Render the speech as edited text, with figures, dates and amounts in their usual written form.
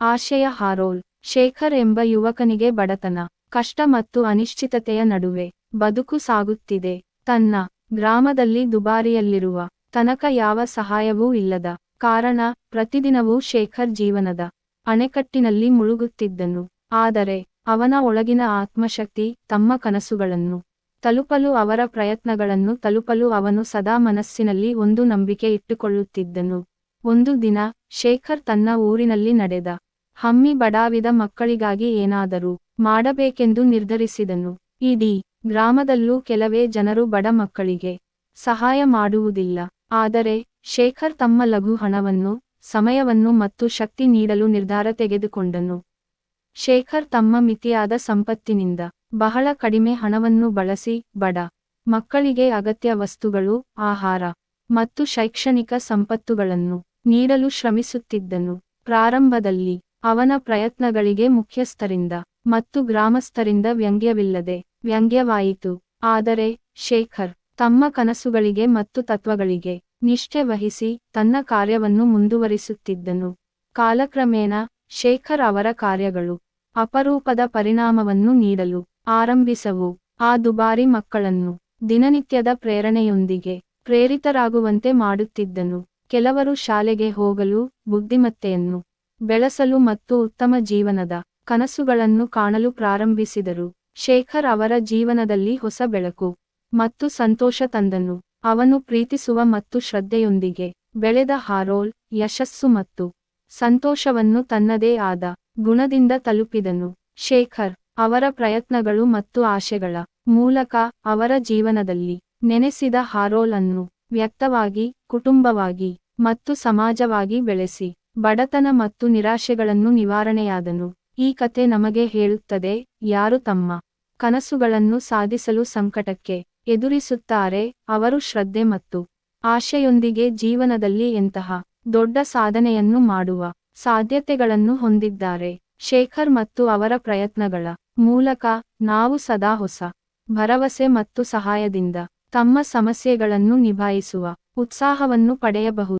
ಆಶಯ ಹಾರೋಲ್. ಶೇಖರ್ ಎಂಬ ಯುವಕನಿಗೆ ಬಡತನ, ಕಷ್ಟ ಮತ್ತು ಅನಿಶ್ಚಿತತೆಯ ನಡುವೆ ಬದುಕು ಸಾಗುತ್ತಿದೆ. ತನ್ನ ಗ್ರಾಮದಲ್ಲಿ ದುಬಾರಿಯಲ್ಲಿರುವ ತನಕ ಯಾವ ಸಹಾಯವೂ ಇಲ್ಲದ ಕಾರಣ ಪ್ರತಿದಿನವೂ ಶೇಖರ್ ಜೀವನದ ಅಣೆಕಟ್ಟಿನಲ್ಲಿ ಮುಳುಗುತ್ತಿದ್ದನು. ಆದರೆ ಅವನ ಒಳಗಿನ ಆತ್ಮಶಕ್ತಿ, ತಮ್ಮ ಕನಸುಗಳನ್ನು ತಲುಪಲು, ಅವರ ಪ್ರಯತ್ನಗಳನ್ನು ತಲುಪಲು ಅವನು ಸದಾ ಮನಸ್ಸಿನಲ್ಲಿ ಒಂದು ನಂಬಿಕೆ ಇಟ್ಟುಕೊಳ್ಳುತ್ತಿದ್ದನು. ಒಂದು ದಿನ ಶೇಖರ್ ತನ್ನ ಊರಿನಲ್ಲಿ ನಡೆದ ಹಮ್ಮಿ ಬಡಾವಿದ ಮಕ್ಕಳಿಗಾಗಿ ಏನಾದರೂ ಮಾಡಬೇಕೆಂದು ನಿರ್ಧರಿಸಿದನು. ಇಡೀ ಗ್ರಾಮದಲ್ಲೂ ಕೆಲವೇ ಜನರು ಬಡ ಮಕ್ಕಳಿಗೆ ಸಹಾಯ ಮಾಡುವುದಿಲ್ಲ. ಆದರೆ ಶೇಖರ್ ತಮ್ಮ ಲಘು ಹಣವನ್ನು, ಸಮಯವನ್ನು ಮತ್ತು ಶಕ್ತಿ ನೀಡಲು ನಿರ್ಧಾರ ತೆಗೆದುಕೊಂಡನು. ಶೇಖರ್ ತಮ್ಮ ಮಿತಿಯಾದ ಸಂಪತ್ತಿನಿಂದ ಬಹಳ ಕಡಿಮೆ ಹಣವನ್ನು ಬಳಸಿ ಬಡ ಮಕ್ಕಳಿಗೆ ಅಗತ್ಯ ವಸ್ತುಗಳು, ಆಹಾರ ಮತ್ತು ಶೈಕ್ಷಣಿಕ ಸಂಪತ್ತುಗಳನ್ನು ನೀಡಲು ಶ್ರಮಿಸುತ್ತಿದ್ದನು. ಪ್ರಾರಂಭದಲ್ಲಿ ಅವನ ಪ್ರಯತ್ನಗಳಿಗೆ ಮುಖ್ಯಸ್ಥರಿಂದ ಮತ್ತು ಗ್ರಾಮಸ್ಥರಿಂದ ವ್ಯಂಗ್ಯವಾಯಿತು. ಆದರೆ ಶೇಖರ್ ತಮ್ಮ ಕನಸುಗಳಿಗೆ ಮತ್ತು ತತ್ವಗಳಿಗೆ ನಿಷ್ಠೆ ವಹಿಸಿ ತನ್ನ ಕಾರ್ಯವನ್ನು ಮುಂದುವರಿಸುತ್ತಿದ್ದನು. ಕಾಲಕ್ರಮೇಣ ಶೇಖರ್ ಅವರ ಕಾರ್ಯಗಳು ಅಪರೂಪದ ಪರಿಣಾಮವನ್ನು ನೀಡಲು ಆರಂಭಿಸವು. ಆ ದುಬಾರಿ ಮಕ್ಕಳನ್ನು ದಿನನಿತ್ಯದ ಪ್ರೇರಣೆಯೊಂದಿಗೆ ಪ್ರೇರಿತರಾಗುವಂತೆ ಮಾಡುತ್ತಿದ್ದನು. ಕೆಲವರು ಶಾಲೆಗೆ ಹೋಗಲು, ಬುದ್ಧಿಮತ್ತೆಯನ್ನು ಬೆಳೆಸಲು ಮತ್ತು ಉತ್ತಮ ಜೀವನದ ಕನಸುಗಳನ್ನು ಕಾಣಲು ಪ್ರಾರಂಭಿಸಿದರು. ಶೇಖರ್ ಅವರ ಜೀವನದಲ್ಲಿ ಹೊಸ ಬೆಳಕು ಮತ್ತು ಸಂತೋಷ ತಂದನು. ಅವನು ಪ್ರೀತಿಸುವ ಮತ್ತು ಶ್ರದ್ಧೆಯೊಂದಿಗೆ ಬೆಳೆದ ಹಾರೋಲ್ ಯಶಸ್ಸು ಮತ್ತು ಸಂತೋಷವನ್ನು ತನ್ನದೇ ಆದ ಗುಣದಿಂದ ತಲುಪಿದನು. ಶೇಖರ್ ಅವರ ಪ್ರಯತ್ನಗಳು ಮತ್ತು ಆಶೆಗಳ ಮೂಲಕ ಅವರ ಜೀವನದಲ್ಲಿ ನೆನೆಸಿದ ಹಾರೋಲ್ ಅನ್ನು ವ್ಯಕ್ತವಾಗಿ, ಕುಟುಂಬವಾಗಿ ಮತ್ತು ಸಮಾಜವಾಗಿ ಬೆಳೆಸಿ ಬಡತನ ಮತ್ತು ನಿರಾಶೆಗಳನ್ನು ನಿವಾರಣೆಯಾದನು. ಈ ಕಥೆ ನಮಗೆ ಹೇಳುತ್ತದೆ, ಯಾರು ತಮ್ಮ ಕನಸುಗಳನ್ನು ಸಾಧಿಸಲು ಸಂಕಟಕ್ಕೆ ಎದುರಿಸುತ್ತಾರೆ, ಅವರು ಶ್ರದ್ಧೆ ಮತ್ತು ಆಶೆಯೊಂದಿಗೆ ಜೀವನದಲ್ಲಿ ಎಂತಹ ದೊಡ್ಡ ಸಾಧನೆಯನ್ನು ಮಾಡುವ ಸಾಧ್ಯತೆಗಳನ್ನು ಹೊಂದಿದ್ದಾರೆ. ಶೇಖರ್ ಮತ್ತು ಅವರ ಪ್ರಯತ್ನಗಳ ಮೂಲಕ ನಾವು ಸದಾ ಹೊಸ ಭರವಸೆ ಮತ್ತು ಸಹಾಯದಿಂದ ತಮ್ಮ ಸಮಸ್ಯೆಗಳನ್ನು ನಿಭಾಯಿಸುವ ಉತ್ಸಾಹವನ್ನು ಪಡೆಯಬಹುದು.